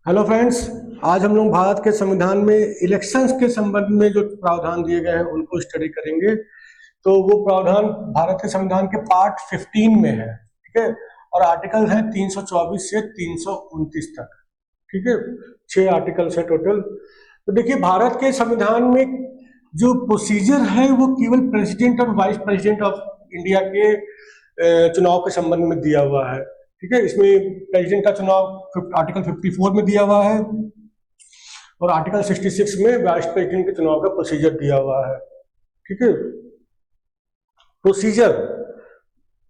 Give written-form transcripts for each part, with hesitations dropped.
Hello friends. आज हम लोग भारत के संविधान में इलेक्शंस के संबंध में जो प्रावधान दिए गए हैं उनको स्टडी करेंगे। तो वो प्रावधान भारत के संविधान के पार्ट 15 में है, ठीक है। और आर्टिकल है 324 से 329 तक, ठीक है। 6 आर्टिकल्स है टोटल। तो देखिए, भारत के संविधान में जो प्रोसीजर है वो केवल प्रेसिडेंट और वाइस प्रेसिडेंट ऑफ इंडिया के चुनाव के संबंध में दिया हुआ है, ठीक है। इसमें प्रेसिडेंट का चुनाव आर्टिकल 54 में दिया हुआ है और आर्टिकल 66 में वाइस प्रेसिडेंट के चुनाव का प्रोसीजर दिया हुआ है, ठीक है। प्रोसीजर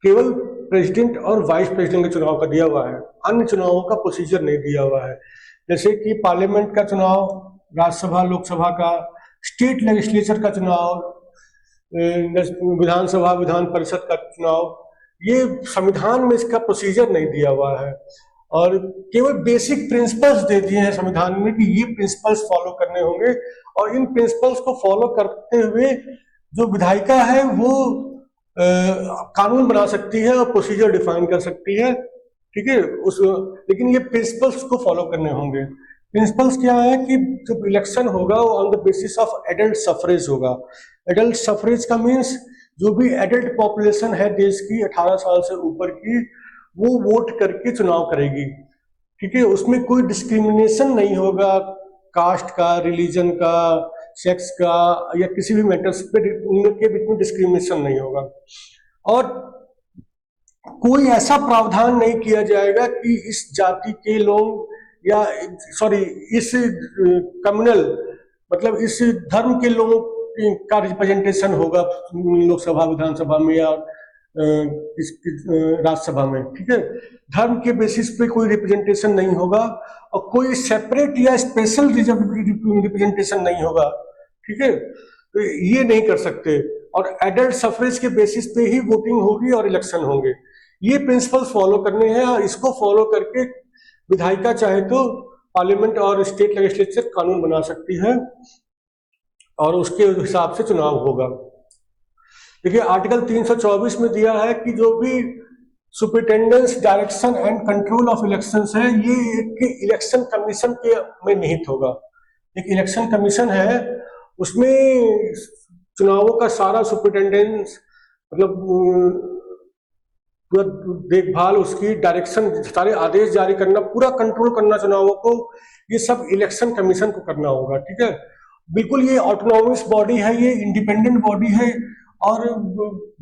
केवल प्रेसिडेंट और वाइस प्रेसिडेंट के चुनाव का दिया हुआ है, अन्य चुनावों का प्रोसीजर नहीं दिया हुआ है। जैसे कि पार्लियामेंट का चुनाव, राज्यसभा लोकसभा का, स्टेट लेजिस्लेचर का चुनाव, विधानसभा विधान परिषद का चुनाव, ये संविधान में इसका प्रोसीजर नहीं दिया हुआ है। और केवल बेसिक प्रिंसिपल्स दे दिए हैं संविधान में कि ये प्रिंसिपल्स फॉलो करने होंगे, और इन प्रिंसिपल्स को फॉलो करते हुए जो विधायिका है वो कानून बना सकती है और प्रोसीजर डिफाइन कर सकती है, ठीक है। लेकिन ये प्रिंसिपल्स को फॉलो करने होंगे। प्रिंसिपल्स क्या है कि जब इलेक्शन होगा वो on the basis of adult suffrage होगा। एडल्ट सफरेज का मीन्स जो भी एडल्ट पॉपुलेशन है देश की 18 साल से ऊपर की, वो वोट करके चुनाव करेगी, ठीक है। उसमें कोई डिस्क्रिमिनेशन नहीं होगा, कास्ट का, रिलीजन का, सेक्स का, या किसी भी मैटर्स पे उनके बीच में डिस्क्रिमिनेशन नहीं होगा। और कोई ऐसा प्रावधान नहीं किया जाएगा कि इस जाति के लोग या इस कम्युनल मतलब इस धर्म के लोगों का रिप्रेजेंटेशन होगा लोकसभा विधानसभा में या राज्यसभा में, ठीक है। धर्म के बेसिस पे कोई रिप्रेजेंटेशन नहीं होगा और कोई सेपरेट या स्पेशल रिप्रेजेंटेशन नहीं होगा, ठीक है। तो ये नहीं कर सकते। और एडल्ट सफरेज के बेसिस पे ही वोटिंग होगी और इलेक्शन होंगे। ये प्रिंसिपल्स फॉलो करने हैं और इसको फॉलो करके विधायिका चाहे तो पार्लियामेंट और स्टेट लेजिस्लेचर कानून बना सकती है और उसके हिसाब से चुनाव होगा। देखिए, आर्टिकल 324 में दिया है कि जो भी superintendence, direction and control of elections है, ये एक इलेक्शन कमीशन के में निहित होगा। एक इलेक्शन कमीशन है, उसमें चुनावों का सारा सुपरिटेंडेंस मतलब पूरा देखभाल, उसकी डायरेक्शन, सारे आदेश जारी करना, पूरा कंट्रोल करना चुनावों को, ये सब इलेक्शन कमीशन को करना होगा, ठीक है। बिल्कुल ये ऑटोनॉमस बॉडी है, ये इंडिपेंडेंट बॉडी है और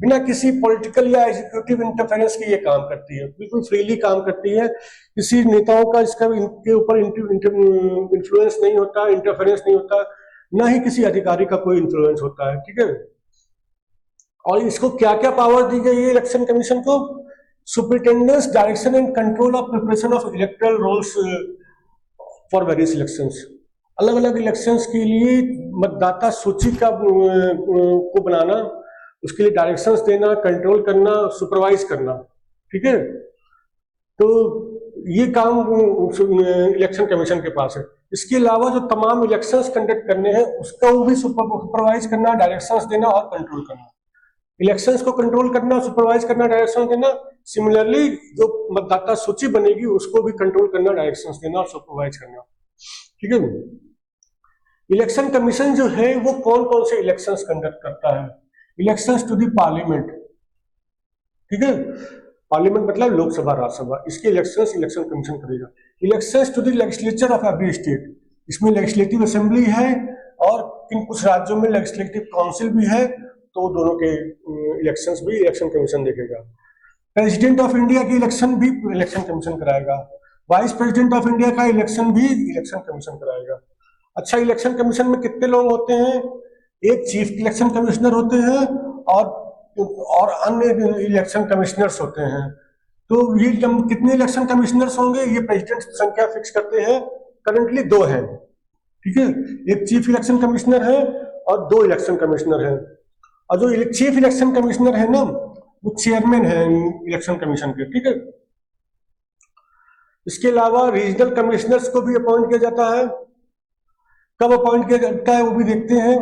बिना किसी पॉलिटिकल या एग्जीक्यूटिव इंटरफेरेंस के ये काम करती है, बिल्कुल फ्रीली काम करती है। किसी नेताओं का इसका इनके ऊपर इन्फ्लुएंस नहीं होता, इंटरफेरेंस नहीं होता, ना ही किसी अधिकारी का कोई इन्फ्लुएंस होता है, ठीक है। और इसको क्या क्या पावर दी गई है इलेक्शन कमीशन को? Superintendence, direction and control of preparation of electoral rolls for various elections. अलग अलग इलेक्शंस के लिए मतदाता सूची का को बनाना, उसके लिए डायरेक्शंस देना, कंट्रोल करना, सुपरवाइज करना, ठीक है। तो ये काम इलेक्शन कमीशन के पास है। इसके अलावा जो तमाम इलेक्शंस कंडक्ट करने हैं उसका भी सुपरवाइज करना, डायरेक्शंस देना और कंट्रोल करना। इलेक्शंस को कंट्रोल करना, सुपरवाइज करना, डायरेक्शन देना। सिमिलरली जो मतदाता सूची बनेगी उसको भी कंट्रोल करना, डायरेक्शंस देना और सुपरवाइज करना, ठीक है। इलेक्शन कमीशन जो है वो कौन कौन से इलेक्शंस कंडक्ट करता है? इलेक्शंस टू द पार्लियामेंट, ठीक है। पार्लियामेंट मतलब लोकसभा राज्यसभा, इसके इलेक्शंस इलेक्शन कमीशन करेगा। Elections to the legislature of every state, इसमें लेजिस्लेटिव असेंबली है और कुछ राज्यों में लेजिस्लेटिव काउंसिल भी है, तो दोनों के इलेक्शंस भी इलेक्शन कमीशन देखेगा। प्रेसिडेंट ऑफ इंडिया की इलेक्शन भी इलेक्शन कमीशन कराएगा। वाइस प्रेसिडेंट ऑफ इंडिया का इलेक्शन भी इलेक्शन कमीशन कराएगा। अच्छा, इलेक्शन कमीशन में कितने लोग होते हैं? एक चीफ इलेक्शन कमिश्नर होते हैं और अन्य इलेक्शन कमिश्नर्स होते हैं। तो ये कितने इलेक्शन कमिश्नर्स होंगे ये प्रेसिडेंट संख्या फिक्स करते हैं। करंटली 2 हैं, ठीक है। एक चीफ इलेक्शन कमिश्नर है और 2 इलेक्शन कमिश्नर हैं। और जो चीफ इलेक्शन कमिश्नर है ना, वो चेयरमैन है इलेक्शन कमीशन के, ठीक है। इसके अलावा रीजनल कमिश्नर्स को भी अपॉइंट किया जाता है। कब अपॉइंट किया जाता है वो भी देखते हैं।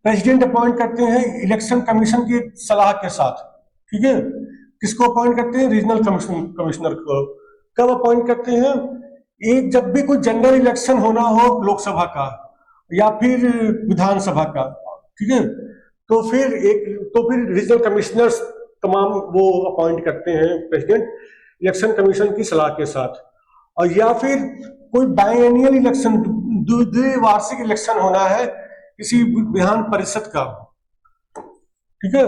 प्रेसिडेंट अपॉइंट करते हैं इलेक्शन कमीशन की सलाह के साथ, ठीक है। किसको अपॉइंट करते हैं? रीजनल कमिश्नर को। कब अपॉइंट करते हैं? एक जब भी कोई जनरल इलेक्शन होना हो लोकसभा का या फिर विधानसभा का, ठीक है, तो फिर रीजनल कमिश्नर्स तमाम वो अपॉइंट करते हैं प्रेसिडेंट इलेक्शन कमीशन की सलाह के साथ। और या फिर कोई बायएनियल इलेक्शन, द्विवार्षिक इलेक्शन होना है किसी विधान परिषद का, ठीक है,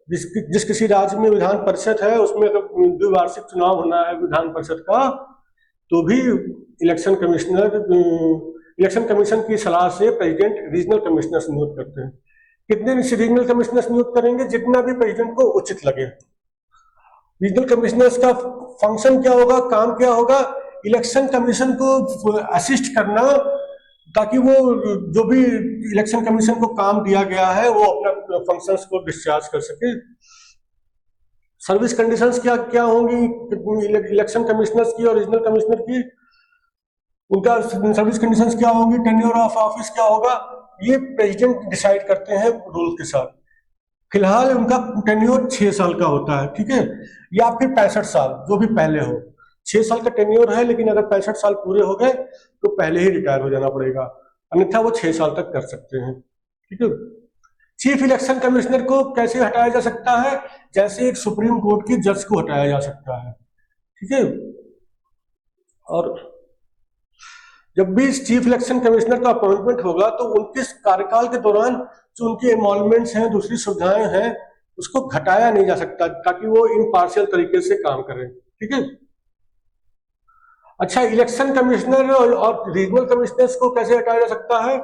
जिस किसी राज्य में विधान परिषद है उसमें अगर द्विवार्षिक चुनाव होना है विधान परिषद का, तो भी इलेक्शन कमीशन की सलाह से प्रेसिडेंट रीजनल कमिश्नर्स नियुक्त करते हैं। कितने रीजनल कमिश्नर्स नियुक्त करेंगे? जितना भी प्रेसिडेंट को उचित लगे। रीजनल कमिश्नर्स का फंक्शन क्या होगा, काम क्या होगा? इलेक्शन कमीशन को असिस्ट करना, ताकि वो जो भी इलेक्शन कमीशन को काम दिया गया है वो अपना फंक्शंस को डिस्चार्ज कर सके। सर्विस कंडीशंस क्या क्या होंगी इलेक्शन कमिश्नर्स की और रीजनल कमिश्नर की? उनका सर्विस कंडीशंस क्या होंगी? टेन्योर ऑफ ऑफिस क्या होगा? ये प्रेसिडेंट डिसाइड करते हैं रूल के साथ। फिलहाल उनका टेन्योर 6 साल का होता है, ठीक है, या फिर 65 साल, जो भी पहले हो। 6 साल का टेन्योर है, लेकिन अगर 65 साल पूरे हो गए तो पहले ही रिटायर हो जाना पड़ेगा, अन्यथा वो 6 साल तक कर सकते हैं, ठीक है। चीफ इलेक्शन कमिश्नर को कैसे हटाया जा सकता है? जैसे एक सुप्रीम कोर्ट के जज को हटाया जा सकता है, ठीक है। और जब भी चीफ इलेक्शन कमिश्नर का अपॉइंटमेंट होगा तो उनके कार्यकाल के दौरान जो उनके एमॉल्वमेंट्स हैं, दूसरी सुविधाएं हैं, उसको घटाया नहीं जा सकता, ताकि वो इम्पार्शियल तरीके से काम करें, ठीक है। अच्छा, इलेक्शन कमिश्नर और रीजनल कमिश्नर्स को कैसे हटाया जा सकता है?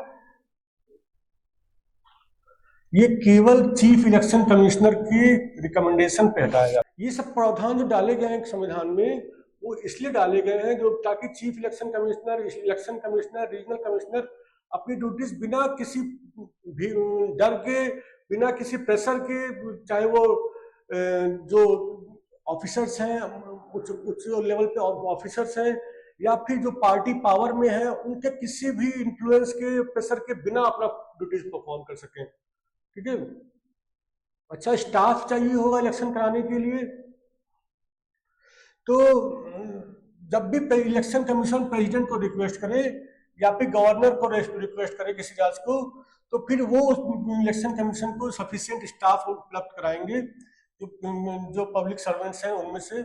ये केवल चीफ इलेक्शन कमिश्नर की रिकमेंडेशन पे हटाया जाए। ये सब प्रावधान जो डाले गए हैं संविधान में, वो इसलिए डाले गए हैं जो ताकि chief election commissioner, regional commissioner अपनी ड्यूटीज बिना किसी डर के, बिना किसी प्रेशर के, चाहे वो जो ऑफिसर्स हैं, उच्च लेवल पे ऑफिसर्स हैं, या फिर जो पार्टी पावर में है, उनके किसी भी इन्फ्लुएंस के, प्रेशर के बिना अपना ड्यूटीज परफॉर्म कर सकें, ठीक है। अच्छा, स्टाफ चाहिए होगा इलेक्शन कराने के लिए, तो जब भी इलेक्शन कमीशन प्रेसिडेंट को रिक्वेस्ट करे या फिर गवर्नर को रिक्वेस्ट करे किसी राज्य को, तो फिर वो इलेक्शन कमीशन को सफिशिएंट स्टाफ उपलब्ध कराएंगे। जो पब्लिक सर्वेंट्स हैं उनमें से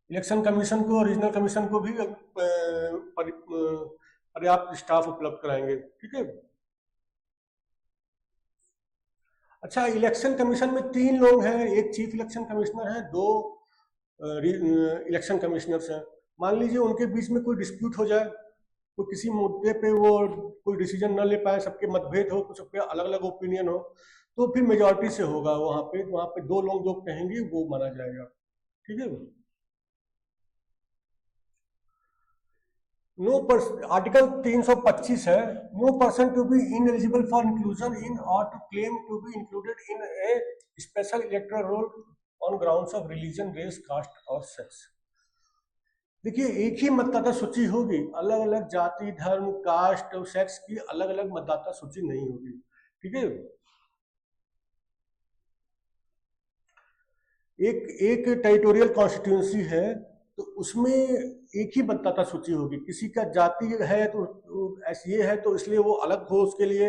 इलेक्शन कमीशन को और रीजनल कमीशन को भी पर्याप्त स्टाफ उपलब्ध कराएंगे, ठीक है। अच्छा, इलेक्शन कमीशन में 3 लोग हैं, एक चीफ इलेक्शन कमिश्नर है, 2 इलेक्शन कमिश्नर्स हैं। मान लीजिए उनके बीच में कोई डिस्प्यूट हो जाए, कोई किसी मुद्दे पे वो कोई डिसीजन न ले पाए, सबके मतभेद हो, कुछ सबके अलग अलग ओपिनियन हो, तो फिर मेजॉरिटी से होगा। वहां पे 2 लोग जो कहेंगे वो माना जाएगा, ठीक है। आर्टिकल 325 है, no person to be ineligible for inclusion in और to claim to be included in a special electoral roll on grounds of religion, race, caste और सेक्स। देखिए, एक ही मतदाता सूची होगी, अलग अलग जाति, धर्म, कास्ट और सेक्स की अलग अलग मतदाता सूची नहीं होगी, ठीक है। एक टेरिटोरियल कॉन्स्टिट्यूंसी है तो उसमें एक ही मतदाता सूची होगी। किसी का जाति है तो ये है तो इसलिए वो अलग हो, उसके लिए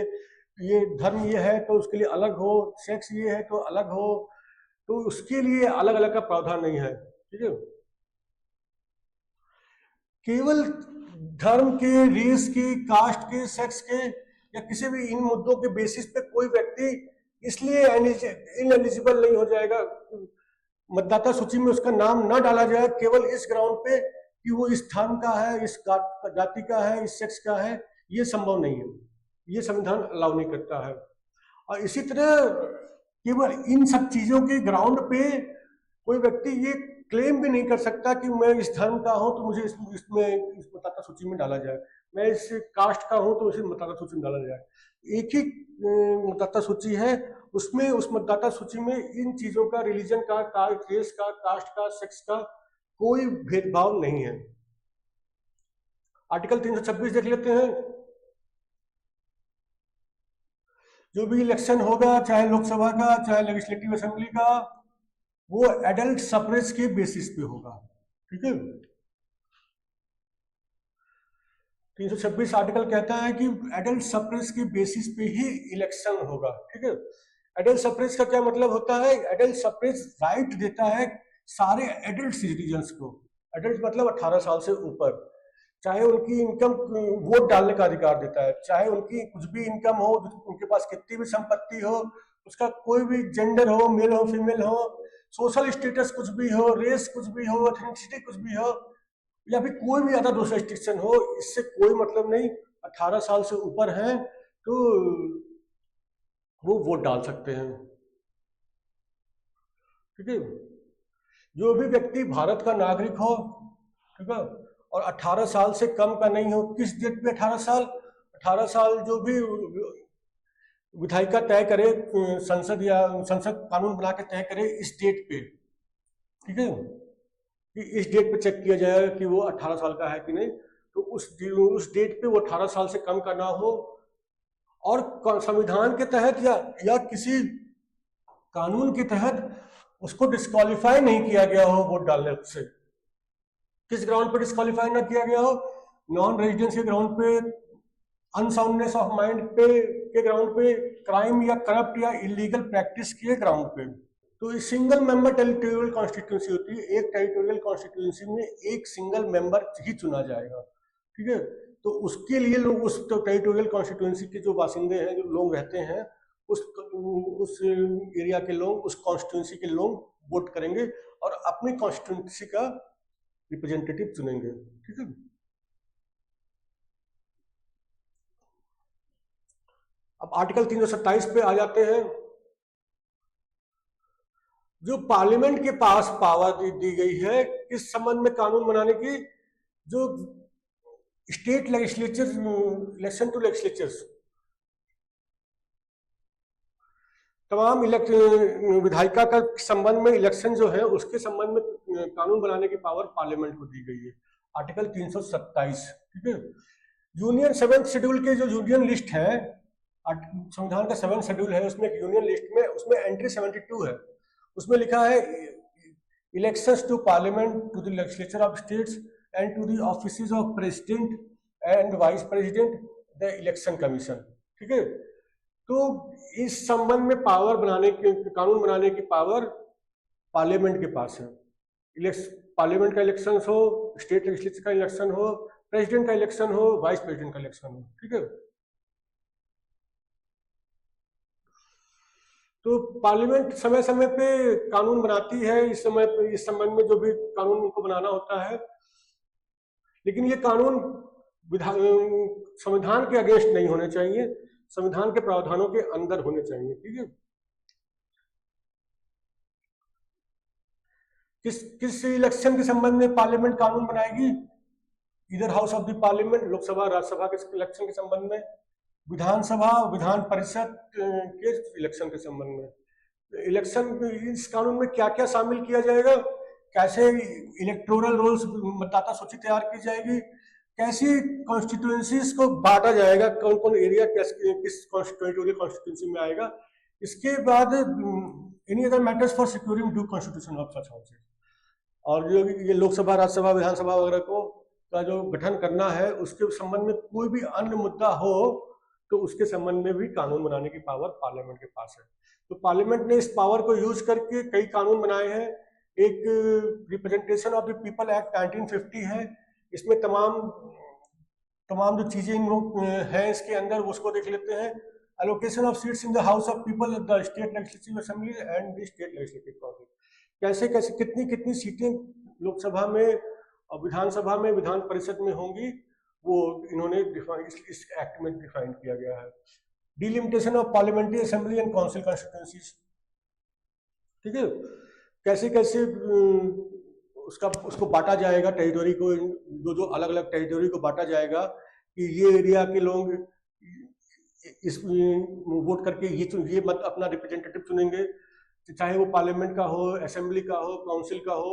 ये धर्म ये है तो उसके लिए अलग हो, सेक्स ये है तो अलग हो, तो उसके लिए अलग अलग का प्रावधान नहीं है, ठीक है। केवल धर्म के, रेस के, कास्ट के, सेक्स के या किसी भी इन मुद्दों के बेसिस पे कोई व्यक्ति इसलिए इनएलिजिबल नहीं हो जाएगा, मतदाता सूची में उसका नाम ना डाला जाए, केवल इस ग्राउंड पे कि वो इस धर्म का है, इस जाति का है, इस सेक्स का है, ये संभव नहीं है, ये संविधान अलाउ नहीं करता है। और इसी तरह केवल इन सब चीजों के ग्राउंड पे कोई व्यक्ति ये क्लेम भी नहीं कर सकता कि मैं इस धर्म का हूं तो मुझे इस मतदाता सूची में डाला जाए, मैं इस कास्ट का हूं तो इसे मतदाता सूची में डाला जाए। एक ही मतदाता सूची है, उसमें उस मतदाता सूची में इन चीजों का, रिलीजन का, रेस का, कास्ट का, सेक्स का कोई भेदभाव नहीं है। आर्टिकल 326 देख लेते हैं। जो भी इलेक्शन होगा, चाहे लोकसभा का चाहे लेजिस्लेटिव असेंबली का, वो एडल्ट सफरेज के बेसिस पे होगा, ठीक है। 326 आर्टिकल कहता है कि एडल्ट सफ्रेज के बेसिस पे ही इलेक्शन होगा, ठीक है। एडल्ट सफ्रेज का क्या मतलब होता है? एडल्ट सफ्रेज राइट देता है सारे एडल्ट सिटीजन्स को। एडल्ट मतलब 18 साल से ऊपर, चाहे उनकी इनकम, वोट डालने का अधिकार देता है, चाहे उनकी कुछ भी इनकम हो, उनके पास कितनी भी संपत्ति हो, उसका कोई भी जेंडर हो, मेल हो फीमेल हो, सोशल स्टेटस कुछ भी हो, रेस कुछ भी हो, एथनिसिटी कुछ भी हो, या फिर कोई भी अदर दूसरा रिस्ट्रिक्शन हो, इससे कोई मतलब नहीं। 18 साल से ऊपर हैं तो वो वोट डाल सकते हैं, ठीक है। जो भी व्यक्ति भारत का नागरिक हो, ठीक है, और 18 साल से कम का नहीं हो। किस डेट पे 18 साल? 18 साल जो भी विधायिका तय करे, संसद या संसद कानून बना के तय करे इस डेट पे, ठीक है, कि इस डेट पे चेक किया जाएगा कि वो 18 साल का है कि नहीं। तो उस डेट पे वो 18 साल से कम का ना हो, और संविधान के तहत या किसी कानून के तहत उसको डिस्क्वालीफाई नहीं किया गया हो वोट डालने से। किस ग्राउंड पे डिस्क्वालीफाई ना किया गया हो? नॉन रेजिडेंस के ग्राउंड पे, अनसाउंडनेस ऑफ माइंड पे के ग्राउंड पे, क्राइम या करप्ट या इलीगल प्रैक्टिस के ग्राउंड पे। तो सिंगल मेंबर टेरिटोरियल कॉन्स्टिट्यूंसी होती है। एक टेरिटोरियल कॉन्स्टिट्यूंसी में एक सिंगल मेंबर ही चुना जाएगा, ठीक है। तो उसके लिए लोग, उस टेरिटोरियल कॉन्स्टिट्यूंसी के जो बासिंदे हैं, जो लोग रहते हैं उस एरिया के लोग, उस कॉन्स्टिट्यूंसी के लोग वोट करेंगे और अपनी कॉन्स्टिट्यूंसी का रिप्रेजेंटेटिव चुनेंगे, ठीक है। अब आर्टिकल 327 पे आ जाते हैं। जो पार्लियामेंट के पास पावर दी गई है इस संबंध में कानून बनाने की, जो state legislature, election to legislatures, तमाम विधायिका का संबंध में इलेक्शन जो है उसके संबंध में कानून बनाने की पावर पार्लियामेंट को दी गई है, आर्टिकल 327, ठीक है। यूनियन 7th शेड्यूल के जो यूनियन लिस्ट है, संविधान का 7th शेड्यूल है, उसमें एक यूनियन लिस्ट में, उसमें एंट्री 72 है। उसमें लिखा है elections to parliament, to the legislature of states and to the offices of president and vice president, the election commission, ठीक है। तो इस संबंध में पावर बनाने के, कानून बनाने की पावर पार्लियामेंट के पास है। पार्लियामेंट का इलेक्शन हो, स्टेट लेजिस्लेचर का इलेक्शन हो, प्रेसिडेंट का इलेक्शन हो, वाइस प्रेसिडेंट का इलेक्शन हो, ठीक है। तो पार्लियामेंट समय समय पे कानून बनाती है, इस समय पे इस संबंध में जो भी कानून उनको बनाना होता है, लेकिन ये कानून संविधान के अगेंस्ट नहीं होने चाहिए, संविधान के प्रावधानों के अंदर होने चाहिए, ठीक है। किस इलेक्शन के संबंध में पार्लियामेंट कानून बनाएगी? इधर house of the parliament, Lok Sabha Rajya Sabha के इलेक्शन के संबंध में, विधानसभा विधान परिषद के इलेक्शन के संबंध में। इलेक्शन, इस कानून में क्या क्या शामिल किया जाएगा, कैसे इलेक्टोरल रोल्स, मतदाता सूची तैयार की जाएगी, कैसी कॉन्स्टिट्यूएंसीज को बांटा जाएगा, कौन कौन एरिया किस कॉन्स्टिट्यूएंसी कॉन्स्टिट्यूएंसी में आएगा। इसके बाद any other matters for securing due constitution of such houses, और जो ये लोकसभा राज्यसभा विधानसभा वगैरह को का जो गठन करना है उसके संबंध में कोई भी अन्य मुद्दा हो तो उसके संबंध में भी कानून बनाने की पावर पार्लियामेंट के पास है। तो पार्लियामेंट ने इस पावर को यूज करके कई कानून बनाए हैं। एक representation of the people act 1950 है, इसमें तमाम जो चीजें हैं इसके अंदर उसको देख लेते हैं। Allocation of seats in the house of people, the state legislative assembly and the state legislative council, कैसे कैसे कितनी कितनी सीटें लोकसभा में और विधानसभा में, विधान परिषद में होंगी, वो इन्होंने इस एक्ट में डिफाइन किया गया है। Delimitation of parliamentary assembly and council constituencies, ठीक है, कैसे कैसे उसको बांटा जाएगा, टेरिटोरी को, जो अलग अलग टेरिटोरी को बांटा जाएगा कि ये एरिया के लोग इस वोट करके ये मत अपना रिप्रेजेंटेटिव चुनेंगे, चाहे वो पार्लियामेंट का हो, असेंबली का हो, काउंसिल का हो,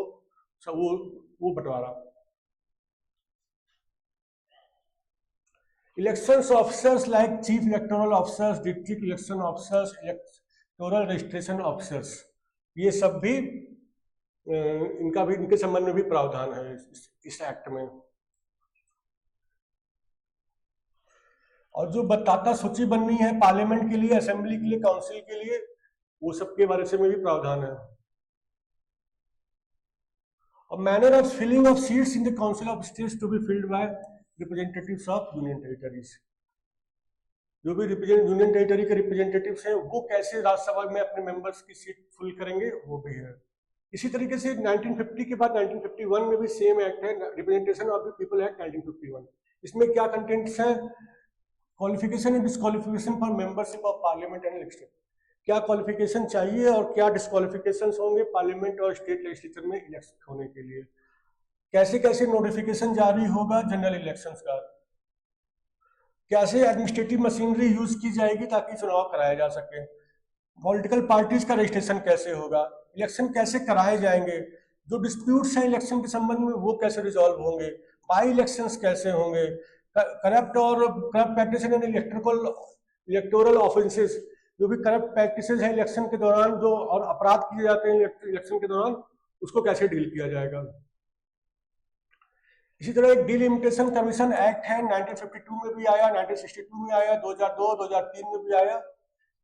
सब वो बंटवारा। Elections officers like chief electoral officers, district election officers, electoral registration officers, ये सब भी इनके संबंध में भी प्रावधान है इस एक्ट में। और जो मतदाता सूची बननी है पार्लियामेंट के लिए, असेंबली के लिए, काउंसिल के लिए, वो सब के बारे में भी प्रावधान है। और manner of filling of seats in the council of states to be filled by representatives of union territories. जो भी यूनियन टेरिटरी के रिप्रेजेंटेटिव्स हैं वो कैसे राज्यसभा में अपने मेंबर्स की सीट फुल करेंगे, वो भी है। इसी तरीके से 1950 के बाद 1951 में भी सेम एक्ट है, representation of the people act 1951। इसमें क्या कंटेंट्स हैं? Qualification and disqualification for membership of parliament and election. क्या क्वालिफिकेशन चाहिए और क्या डिस्क्वालिफिकेशंस होंगे पार्लियामेंट और स्टेट लेजिस्लेचर में इलेक्शन होने के लिए। कैसे कैसे नोटिफिकेशन जारी होगा जनरल इलेक्शंस का। कैसे एडमिनिस्ट्रेटिव मशीनरी यूज की जाएगी ताकि चुनाव कराया जा सके। पॉलिटिकल पार्टीज का रजिस्ट्रेशन कैसे होगा। इलेक्शन कैसे कराए जाएंगे। जो डिस्प्यूट्स हैं इलेक्शन के संबंध में वो कैसे रिजॉल्व होंगे। बाई इलेक्शंस कैसे होंगे। Corrupt practice and electoral offences, जो भी करप्ट प्रैक्टिसेस हैं इलेक्शन के दौरान जो और अपराध किए जाते हैं इलेक्शन के दौरान, उसको कैसे डील किया जाएगा। इसी तरह एक डिलिमिटेशन कमीशन एक्ट है, 1952 में भी आया, 1962 में आया, 2002 2003 में भी आया।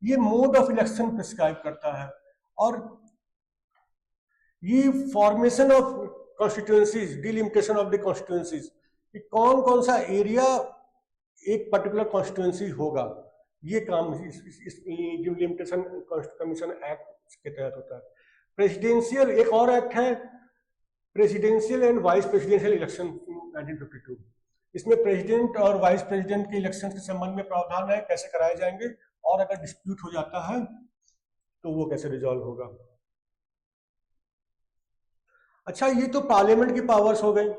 ये मोड ऑफ इलेक्शन प्रिस्क्राइब करता है और ये formation of constituencies, delimitation of the constituencies, कि कौन कौन सा एरिया एक पर्टिकुलर कॉन्स्टिट्यूएंसी होगा, ये काम इस डिलिमिटेशन कमीशन एक्ट के तहत होता है। प्रेसिडेंशियल एक और एक्ट है, presidential and vice presidential election 1952। इसमें प्रेसिडेंट और वाइस प्रेसिडेंट के इलेक्शन के संबंध में प्रावधान है, कैसे कराए जाएंगे और अगर डिस्प्यूट हो जाता है तो वो कैसे रिजॉल्व होगा। अच्छा, ये तो पार्लियामेंट की पावर्स हो गई।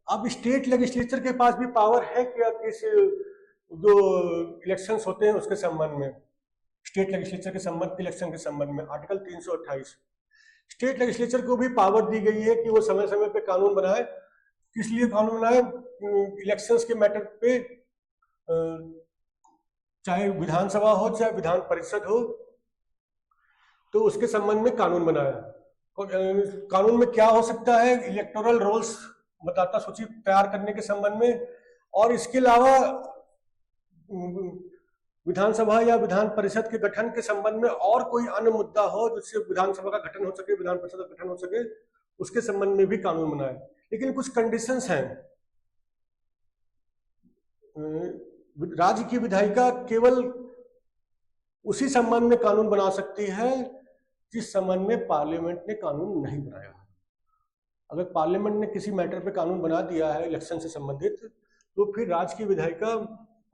अब स्टेट लेजिस्लेचर के पास भी पावर है क्या किस जो इलेक्शंस होते हैं उसके संबंध में, स्टेट लेजिस्लेचर के संबंध इलेक्शन के संबंध में। आर्टिकल 328 स्टेट लेजिस्लेचर को भी पावर दी गई है कि वो समय समय पे कानून बनाए। किस लिए कानून बनाए? इलेक्शंस के मैटर पे, चाहे विधानसभा हो चाहे विधान परिषद हो, तो उसके संबंध में कानून बनाया। कानून में क्या हो सकता है? इलेक्टोरल रोल्स, मतदाता सूची तैयार करने के संबंध में, और इसके अलावा विधानसभा या विधान परिषद के गठन के संबंध में और कोई अन्य मुद्दा हो जिससे विधानसभा का गठन हो सके, विधान परिषद का गठन हो सके, उसके संबंध में भी कानून बनाए। लेकिन कुछ कंडीशंस हैं। राज्य की विधायिका केवल उसी संबंध में कानून बना सकती है जिस संबंध में पार्लियामेंट ने कानून नहीं बनाया। अगर पार्लियामेंट ने किसी मैटर पे कानून बना दिया है इलेक्शन से संबंधित, तो फिर राज्य की विधायिका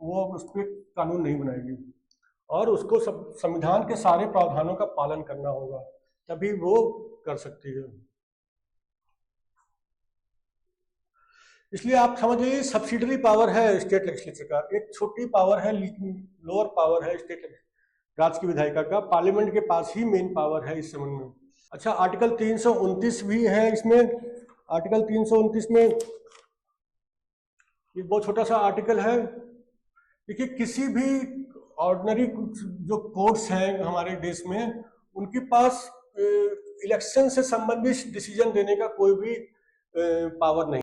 वो उस पर कानून नहीं बनाएगी और उसको संविधान के सारे प्रावधानों का पालन करना होगा, तभी वो कर सकती है। इसलिए आप समझ लीजिए सब्सिडरी पावर है स्टेट लेजिस्लेचर का, एक छोटी पावर है, लोअर पावर है स्टेट राज्य की विधायिका का। पार्लियामेंट के पास ही मेन पावर है इस संबंध में। अच्छा, आर्टिकल 329 भी है इसमें। आर्टिकल 329 में एक बहुत छोटा सा आर्टिकल है। देखिए, किसी भी ऑर्डिनरी जो कोर्ट्स हैं हमारे देश में, उनके पास इलेक्शन से संबंधित डिसीजन देने का कोई भी पावर नहीं।